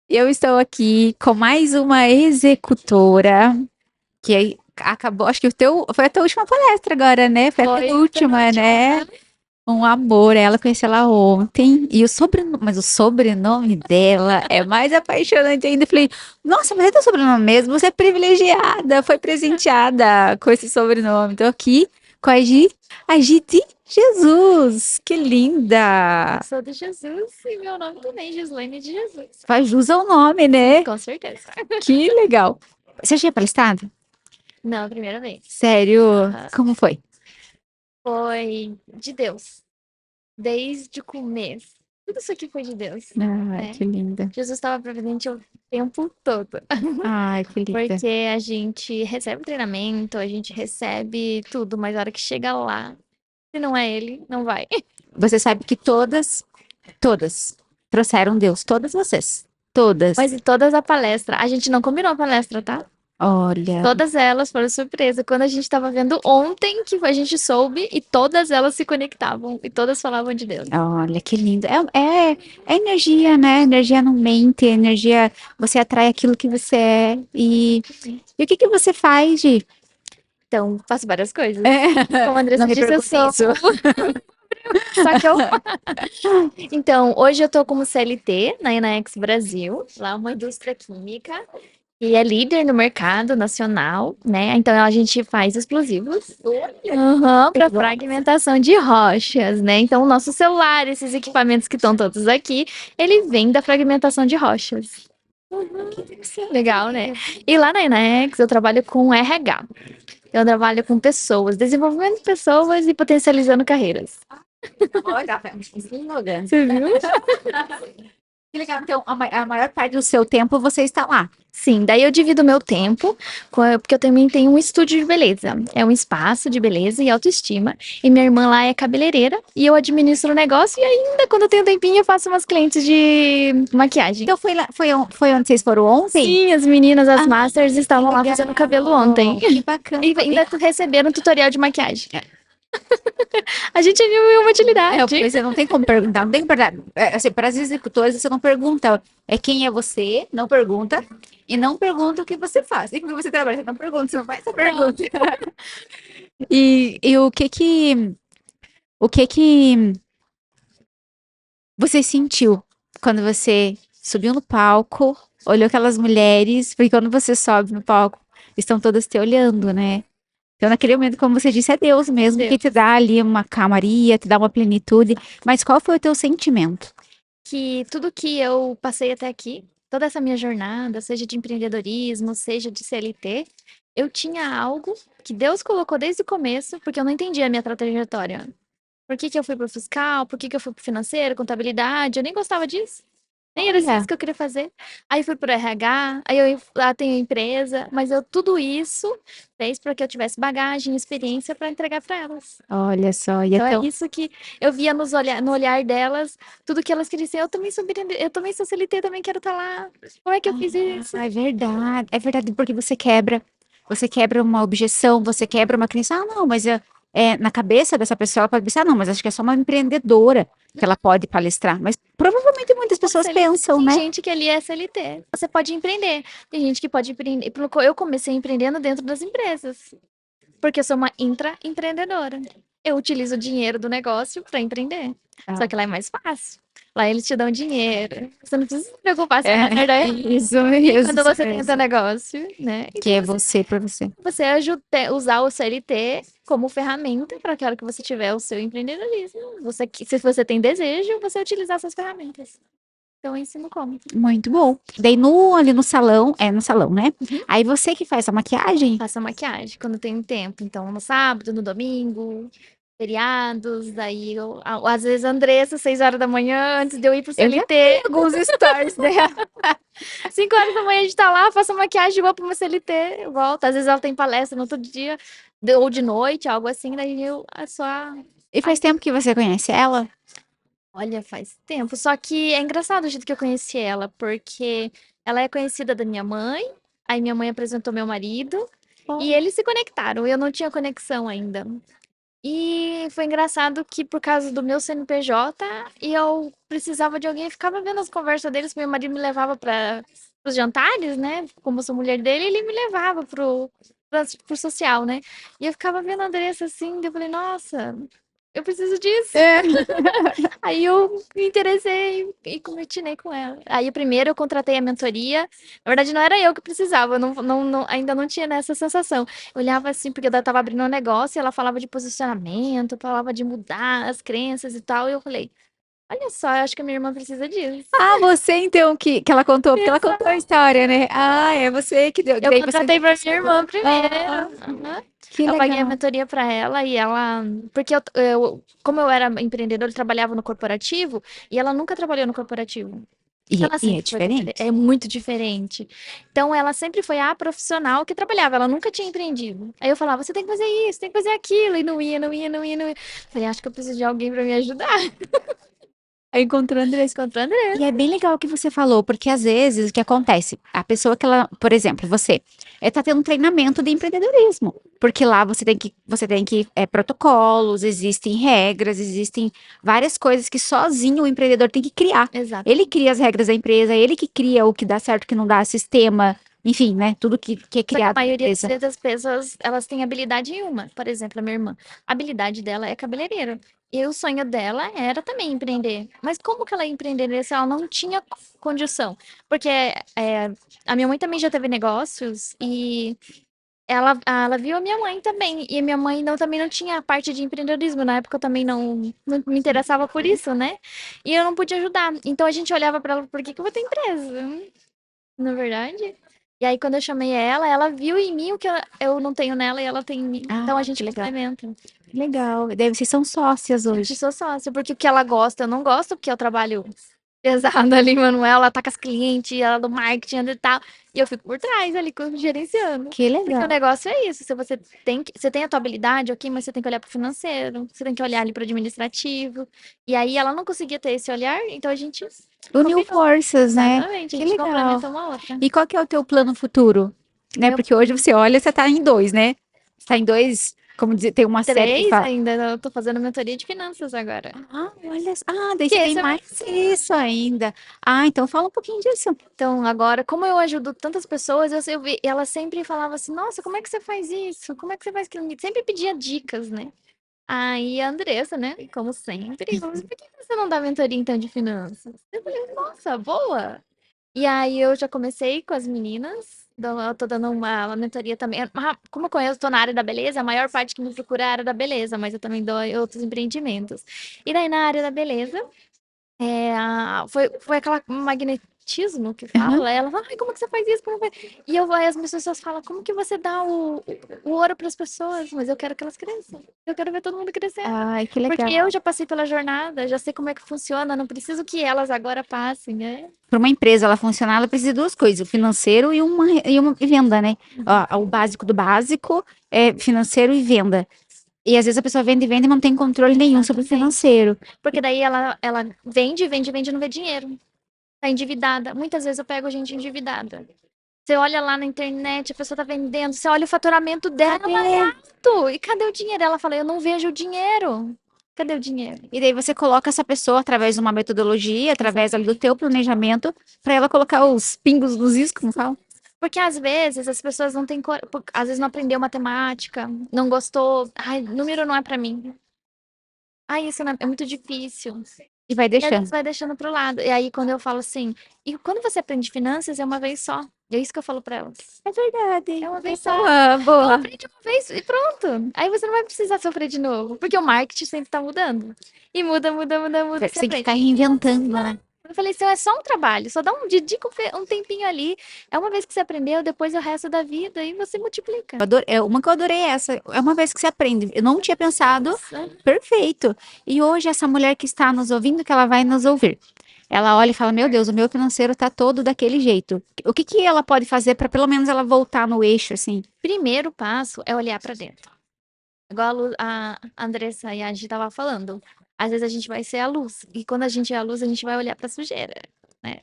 Eu estou aqui com mais uma executora que acabou, acho que foi a tua última palestra agora, né? Foi a Foi penúltima, penúltima. né? Um amor, ela conheci ela ontem e mas o sobrenome dela é mais apaixonante ainda. Eu falei, nossa, mas é teu sobrenome mesmo? Você é privilegiada, foi presenteada com esse sobrenome. Tô aqui com a Gi de Jesus. Que linda! Eu sou de Jesus e meu nome também, Gislaine de Jesus. Faz jus ao nome, né? Com certeza. Que legal. Você já tinha palestrado? Não, a primeira vez. Sério? Aham. Como foi? Foi de Deus. Desde o começo. Tudo isso aqui foi de Deus, Ai, né? que linda. Jesus estava presente o tempo todo. Ai, que linda. Porque a gente recebe treinamento, a gente recebe tudo, mas a hora que chega lá, se não é ele, não vai. Você sabe que todas trouxeram Deus, todas vocês. Todas. Mas em todas a palestra, a gente não combinou a palestra, tá? Olha, Todas elas foram surpresa. Quando a gente estava vendo ontem, que a gente soube, e todas elas se conectavam, e todas falavam de Deus. olha, que lindo. É energia, né? Energia não mente, energia, você atrai aquilo que você é. E o que que você faz, Gi? Então, faço várias coisas. É, Como a não Andressa me disse, eu pergunte sou. isso. Só que eu. Então, hoje eu tô como CLT na Enaex Brasil, lá é uma indústria química, e é líder no mercado nacional, né? Então a gente faz explosivos. Para fragmentação de rochas, né? Então, o nosso celular, esses equipamentos que estão todos aqui, ele vem da fragmentação de rochas. Legal, né? E lá na Enaex eu trabalho com RH. Eu trabalho com pessoas, desenvolvimento de pessoas e potencializando carreiras. Olha, um slogan. Você viu? Que legal. Então, a maior parte do seu tempo você está lá. Sim, daí eu divido meu tempo, porque eu também tenho um estúdio de beleza. É um espaço de beleza e autoestima. E minha irmã lá é cabeleireira e eu administro o negócio. E ainda, quando eu tenho tempinho, eu faço umas clientes de maquiagem. Então, foi lá, foi onde vocês foram ontem? Sim, as meninas, as Ah, masters, que estavam lá fazendo cabelo ontem. legal. Que bacana. E ainda receberam tutorial de maquiagem. A gente é mil e uma utilidade. Você não tem como perguntar, não tem como perguntar. Assim, para as executoras, você não pergunta quem é você, não pergunta, e não pergunta o que você faz. E com o que você trabalha, você não pergunta, você não faz essa pergunta. E o que que você sentiu quando você subiu no palco, olhou aquelas mulheres, porque quando você sobe no palco, estão todas te olhando, né? Então, naquele momento, como você disse, é Deus mesmo que Deus. te dá ali uma calmaria, te dá uma plenitude. Mas qual foi o teu sentimento? Que tudo que eu passei até aqui, toda essa minha jornada, seja de empreendedorismo, seja de CLT, eu tinha algo que Deus colocou desde o começo, porque eu não entendia a minha trajetória. Por que que eu fui pro fiscal? Por que que eu fui pro financeiro, contabilidade? Eu nem gostava disso. Nem era isso Olha, que eu queria fazer. Aí fui pro RH, aí eu lá tenho empresa, mas eu tudo isso fez para que eu tivesse bagagem, experiência para entregar para elas. olha só, e Então é então, isso que eu via no olhar delas, tudo que elas queriam ser. Eu também sou CLT, também quero estar lá. Como é que eu fiz isso? é verdade, porque você quebra uma objeção, você quebra uma crença, não, mas na cabeça dessa pessoa, ela pode pensar, não, mas acho que é só uma empreendedora que ela pode palestrar, mas provavelmente muitas Como pessoas CLT, pensam, tem né? gente que ali é CLT. Você pode empreender. Tem gente que pode empreender. Eu comecei empreendendo dentro das empresas, porque eu sou uma intraempreendedora. Eu utilizo o dinheiro do negócio para empreender. Só Ah, que lá é mais fácil. Lá eles te dão dinheiro. Você não precisa se preocupar se vai dar é, certo ou errado. isso Quando mesmo, você tem o seu mesmo. negócio, né? Que Então é você por você. você ajuda usar o CLT como ferramenta para que a hora que você tiver o seu empreendedorismo, se você tem desejo, você utilizar essas ferramentas. Então eu ensino como. Muito bom. Daí ali no salão, no salão, né? Uhum. Aí você que faz a maquiagem? Faço a maquiagem quando tem tempo. Então, no sábado, no domingo, feriados, daí às vezes a Andressa, 6 horas da manhã, antes de eu ir pro Eu já vi CLT, alguns stories dela. 5 horas da manhã a gente tá lá, faço a maquiagem, vou pro meu CLT, volto. Às vezes ela tem palestra no outro dia, ou de noite, algo assim, daí eu é só. E faz tempo que você conhece ela? Olha, faz tempo. Só que é engraçado o jeito que eu conheci ela, porque ela é conhecida da minha mãe, aí minha mãe apresentou meu marido, e Olha. eles se conectaram. Eu não tinha conexão ainda. E foi engraçado que por causa do meu CNPJ, e eu precisava de alguém, eu ficava vendo as conversas deles, meu marido me levava para os jantares, né? Como eu sou mulher dele, ele me levava pro social, né? E eu ficava vendo a Andressa assim, daí eu falei, nossa, eu preciso disso. É. Aí eu me interessei e continuei com ela. Aí primeiro eu contratei a mentoria. Na verdade, não era eu que precisava, eu ainda não tinha nessa sensação. Eu olhava assim, porque ela estava abrindo um negócio e ela falava de posicionamento, falava de mudar as crenças e tal. E eu falei, olha só, eu acho que a minha irmã precisa disso. Ah, você então que ela contou, porque ela contou a Exato. história, né? Ah, é você que deu. Eu Daí você contratei pra minha irmã buscou. primeiro. Ah, Aham. que Eu paguei a legal. mentoria pra ela e ela. Porque como eu era empreendedora, eu trabalhava no corporativo e ela nunca trabalhou no corporativo. Ela E é sempre foi diferente? é muito diferente. Então, ela sempre foi a profissional que trabalhava, ela nunca tinha empreendido. Aí eu falava, você tem que fazer isso, tem que fazer aquilo, e não ia, não ia, não ia, não ia. Falei, acho que eu preciso de alguém pra me ajudar. Aí encontrou a Andressa. Encontrou a André. E é bem legal o que você falou, porque às vezes o que acontece? A pessoa que ela, por exemplo, você tá tendo um treinamento de empreendedorismo, porque lá você tem que protocolos, existem regras, existem várias coisas que sozinho o empreendedor tem que criar. Exato. Ele cria as regras da empresa, ele que cria o que dá certo, o que não dá, sistema, enfim, né? Tudo que é Só que a criado na maioria das empresa. vezes as pessoas, elas têm habilidade em uma. Por exemplo, a minha irmã. A habilidade dela é cabeleireira. E o sonho dela era também empreender. Mas como que ela ia empreender se ela não tinha condição? Porque a minha mãe também já teve negócios e ela viu a minha mãe também. E a minha mãe também não tinha a parte de empreendedorismo. Na época eu também não me interessava por isso, né? E eu não pude ajudar. Então a gente olhava para ela, por que que eu vou ter empresa? Na verdade. E aí, quando eu chamei ela, ela viu em mim o que eu não tenho nela e ela tem em mim. Então a Ah, que gente legal. complementa. Que legal. Daí vocês são sócias Hoje hoje. sou sócia, porque o que ela gosta, eu não gosto, porque eu trabalho pesado ali, Manuela, ela tá com as clientes, ela do marketing e tal, e eu fico por trás ali, gerenciando. Que Porque o legal. negócio é isso, se você tem a tua habilidade, ok, mas você tem que olhar pro financeiro, você tem que olhar ali pro administrativo, e aí ela não conseguia ter esse olhar, então a gente Uniu combinou. forças, né? Exatamente, a Que gente legal. complementa uma a outra. E qual que é o teu plano futuro? Né? Meu Porque hoje você olha, você tá em dois, né? Você tá em dois, como dizer, tem uma série que 3 fala. ainda, eu tô fazendo mentoria de finanças agora. Ah, olha, daí Que você tem esse é o meu mais sonho. isso ainda. Ah, então fala um pouquinho disso. Então, agora, como eu ajudo tantas pessoas, eu vi, ela sempre falava assim, nossa, como é que você faz isso? Como é que você faz aquilo? Sempre pedia dicas, né? Aí a Andressa, né, como sempre, falou assim, por que você não dá mentoria então de finanças? Eu falei, nossa, boa! E aí eu já comecei com as meninas, eu tô dando uma mentoria também. Como eu conheço, tô na área da beleza, a maior parte que me procura é a área da beleza, mas eu também dou outros empreendimentos. E daí na área da beleza, foi aquela magnetismo que Aham. fala. Ela fala, ai, como que você faz isso? Como faz? Aí as pessoas falam, como que você dá o ouro para as pessoas? Mas eu quero que elas cresçam. Eu quero ver todo mundo crescendo. Ai, que Porque legal. eu já passei pela jornada, já sei como é que funciona, não preciso que elas agora passem, né? Para uma empresa ela funcionar, ela precisa de duas coisas, o financeiro e uma venda, né? Ó, o básico do básico é financeiro e venda. E às vezes a pessoa vende e vende e não tem controle nenhum sobre o Exatamente. financeiro. Porque daí ela vende, vende, vende e não vê dinheiro. Tá endividada. Muitas vezes eu pego gente endividada. Você olha lá na internet, a pessoa tá vendendo, você olha o faturamento dela, Cadê? e cadê o dinheiro? Ela fala, eu não vejo o dinheiro. Cadê o dinheiro? E daí você coloca essa pessoa através de uma metodologia, através ali do Exatamente. teu planejamento, para ela colocar os pingos nos is, como fala. Porque às vezes as pessoas não têm, às vezes não aprendeu matemática, não gostou, ai, número não é pra mim. Ai, isso não é muito difícil. E vai E às vezes deixando. vai deixando pro lado. E aí quando eu falo assim, e quando você aprende finanças é uma vez só. E é isso que eu falo pra elas. É verdade. É uma vez só. Boa, Então boa. aprende uma vez e pronto. Aí você não vai precisar sofrer de novo. Porque o marketing sempre tá mudando. E muda, muda, muda, muda. Você Você tem que aprende. ficar reinventando, né? Eu falei assim, é só um trabalho. Só dá dedica um tempinho ali. É uma vez que você aprendeu, depois é o resto da vida. E você multiplica. Uma que eu adorei é essa. É uma vez que você aprende. Eu não tinha pensado. Nossa. Perfeito. E hoje essa mulher que está nos ouvindo, que ela vai nos ouvir. Ela olha e fala: Meu Deus, o meu financeiro tá todo daquele jeito. O que que ela pode fazer para pelo menos ela voltar no eixo, assim? Primeiro passo é olhar pra dentro. Igual a Andressa e a gente tava falando. Às vezes a gente vai ser a luz. E quando a gente é a luz, a gente vai olhar pra sujeira, né?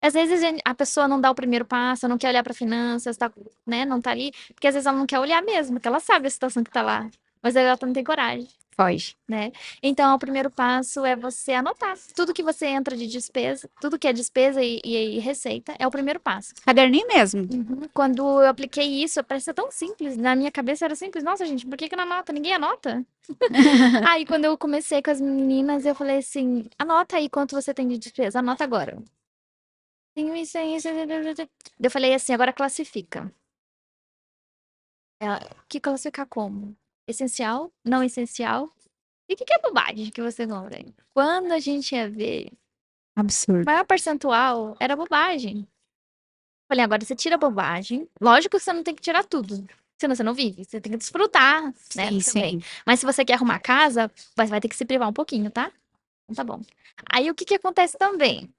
Às vezes a pessoa não dá o primeiro passo, não quer olhar para finanças, tá, né, não tá ali, porque às vezes ela não quer olhar mesmo, porque ela sabe a situação que tá lá. Mas ela não tem coragem, Foge. né? Então, o primeiro passo é você anotar tudo que você entra de despesa, tudo que é despesa e receita, é o primeiro passo. Caderninho mesmo. Quando eu apliquei isso, parecia tão simples. Na minha cabeça era simples. Nossa, gente, por que que não anota? Ninguém anota. Aí, quando eu comecei com as meninas, eu falei assim: anota aí quanto você tem de despesa. Anota agora. Tenho isso, isso, isso. Eu falei assim: agora classifica. Que classificar como? Essencial? Não essencial? E o que que é bobagem que você compra aí? Quando a gente ia ver, o Absurdo. maior percentual era bobagem. Falei, agora você tira a bobagem. Lógico que você não tem que tirar tudo. Senão você não vive. Você tem que desfrutar, né, Sim, do seu bem. sim. Mas se você quer arrumar a casa, vai ter que se privar um pouquinho, tá? Então tá bom. Aí o que que acontece também?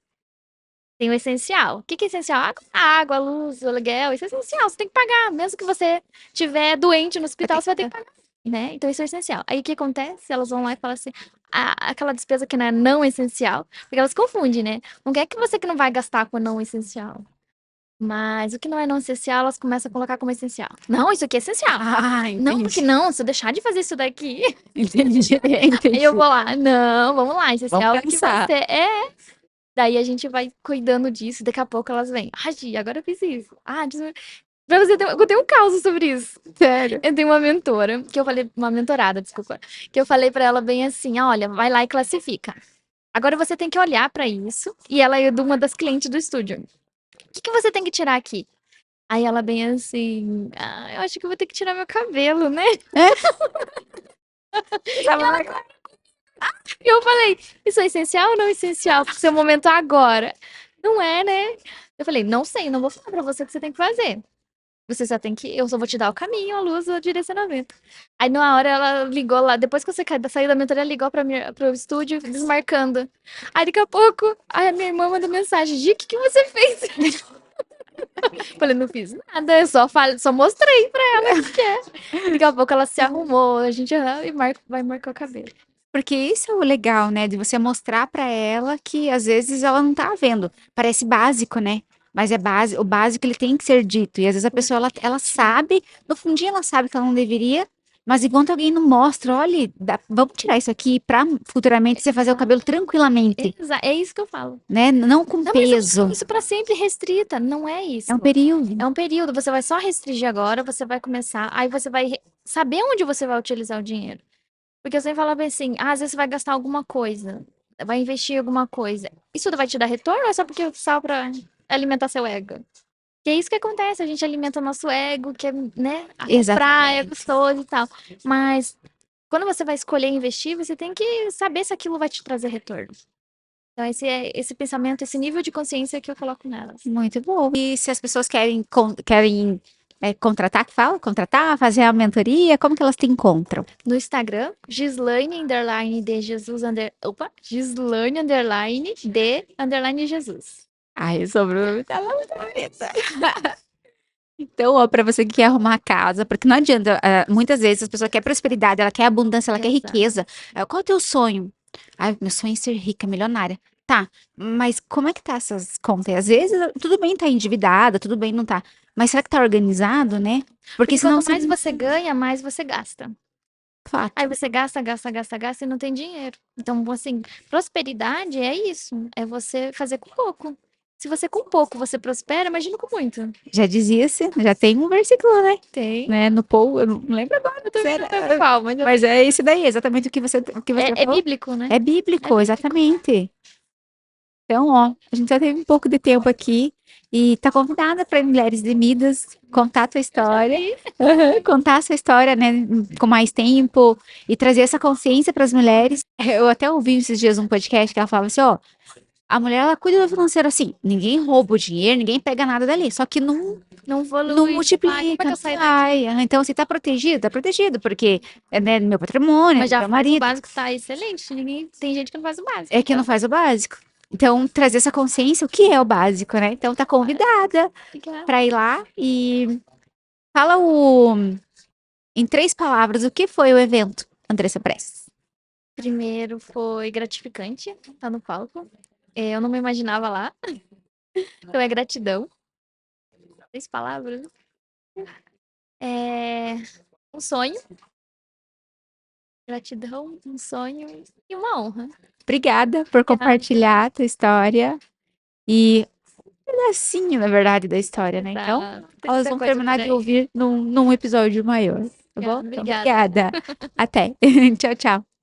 Tem o essencial. O que que é essencial? Água, luz, aluguel. Isso é essencial. Você tem que pagar. Mesmo que você estiver doente no Vai hospital, ter você vai ter que... que pagar. Né? Então isso é essencial. Aí o que acontece? Elas vão lá e falam assim, aquela despesa que não é não essencial, porque elas confundem, né? Não quer que você que não vai gastar com não essencial. Mas o que não é não essencial, elas começam a colocar como essencial. Não, isso aqui é essencial. Ah, Não, porque entendi. não, se eu deixar de fazer isso daqui. Entendi, Aí eu entendi. vou lá, não, vamos lá, Vamos essencial é que pensar. você é. Daí a gente vai cuidando disso, daqui a pouco elas vêm. Ah, Gi, agora eu fiz isso. Pra você ter, eu tenho um caso sobre isso. Sério. Eu tenho uma mentora, que eu falei, uma mentorada, desculpa, que eu falei pra ela bem assim, olha, vai lá e classifica. Agora você tem que olhar pra isso, e ela é de uma das clientes do estúdio. O que que você tem que tirar aqui? Aí ela bem assim, eu acho que eu vou ter que tirar meu cabelo, né? É? Tava na... E eu falei, isso é essencial ou não essencial pro seu momento agora? Não é, né? Eu falei, não sei, não vou falar pra você o que você tem que fazer. Você só tem que. Eu só vou te dar o caminho, a luz, o direcionamento. Aí, na hora, ela ligou lá. Depois que você saiu da mentoria, ela ligou pro estúdio, desmarcando. Aí, daqui a pouco, a minha irmã manda mensagem: Gi, o que que você fez? Falei, não fiz nada, eu só mostrei pra ela o que é. Daqui a pouco ela se arrumou, a gente vai marcar o cabelo. Porque isso é o legal, né? De você mostrar pra ela que às vezes ela não tá vendo. Parece básico, né? Mas é base, o básico ele tem que ser dito. E às vezes a pessoa ela sabe, no fundinho ela sabe que ela não deveria, mas enquanto alguém não mostra, olha, vamos tirar isso aqui pra futuramente você fazer o cabelo tranquilamente, É isso que eu falo. né? Não com Não, mas eu peso. isso pra sempre restrita. Não é É um isso. período. É um período. Você vai só restringir agora, você vai começar, aí você vai saber onde você vai utilizar o dinheiro. Porque eu sempre falava assim, às vezes você vai gastar alguma coisa, vai investir em alguma coisa. Isso vai te dar retorno ou é só pra alimentar seu ego? Que é isso que acontece, a gente alimenta o nosso ego, que é, né, a comprar, é Exatamente. gostoso e tal. Mas quando você vai escolher investir, você tem que saber se aquilo vai te trazer retorno. Então, esse pensamento, esse nível de consciência que eu coloco nelas. Muito bom. E se as pessoas querem contratar, que fala? Contratar, fazer a mentoria, como que elas te encontram? No Instagram, Gislaine, underline, de Jesus, Gislaine, underline, de, underline, Jesus. Ai, o sobrenome dela é muito bonita. Então, ó, pra você que quer arrumar casa, porque não adianta, muitas vezes a pessoa quer prosperidade, ela quer abundância, ela quer Exato. riqueza. Qual é o teu sonho? Ai, meu sonho é ser rica, milionária. Tá, mas como é que tá essas contas? Às vezes, tudo bem tá endividada, tudo bem não tá. Mas será que tá organizado, né? Porque Porque senão quanto você... mais você ganha, mais você gasta. Fato. Aí você gasta, gasta, gasta, gasta e não tem dinheiro. Então, assim, prosperidade é isso. É você fazer com pouco. Se você com pouco você prospera, imagina com muito. Já dizia-se, já tem um versículo, né? Tem. Né? No Paul, eu não lembro agora, Eu também não lembro qual, mas mas é esse daí, exatamente o que você é falou. bíblico, né? É É bíblico, bíblico. exatamente. Então, ó, a gente já teve um pouco de tempo aqui e tá convidada para Mulheres de Midas contar a tua Eu já história, vi. contar a sua história, né, com mais tempo e trazer essa consciência para as mulheres. Eu até ouvi esses dias um podcast que ela falava assim, ó, a mulher ela cuida do financeiro assim, ninguém rouba o dinheiro, ninguém pega nada dali, só que Não não evolui. Ai, como é multiplica, que não eu saio daqui? sai. Então, se tá protegido, porque é, né, meu patrimônio, Mas é do já meu faz o marido. básico, tá excelente. Ninguém, tem gente que não faz o básico, É que não então. faz o básico. Então, trazer essa consciência, o que é o básico, né? Então, tá convidada Fica. para ir lá e fala em 3 palavras, o que foi o evento, Andressa Prestes? Primeiro foi gratificante estar no palco. Eu não me imaginava lá. Então é gratidão. 3 palavras. É um sonho. Gratidão, um sonho e uma honra. Obrigada por Obrigada. compartilhar a tua história e um pedacinho, na verdade, da história, né? Então, Exato. Tem elas muita vão coisa terminar por de aí. ouvir num episódio maior, tá bom? Então, Obrigada. obrigada. Até. Tchau, tchau.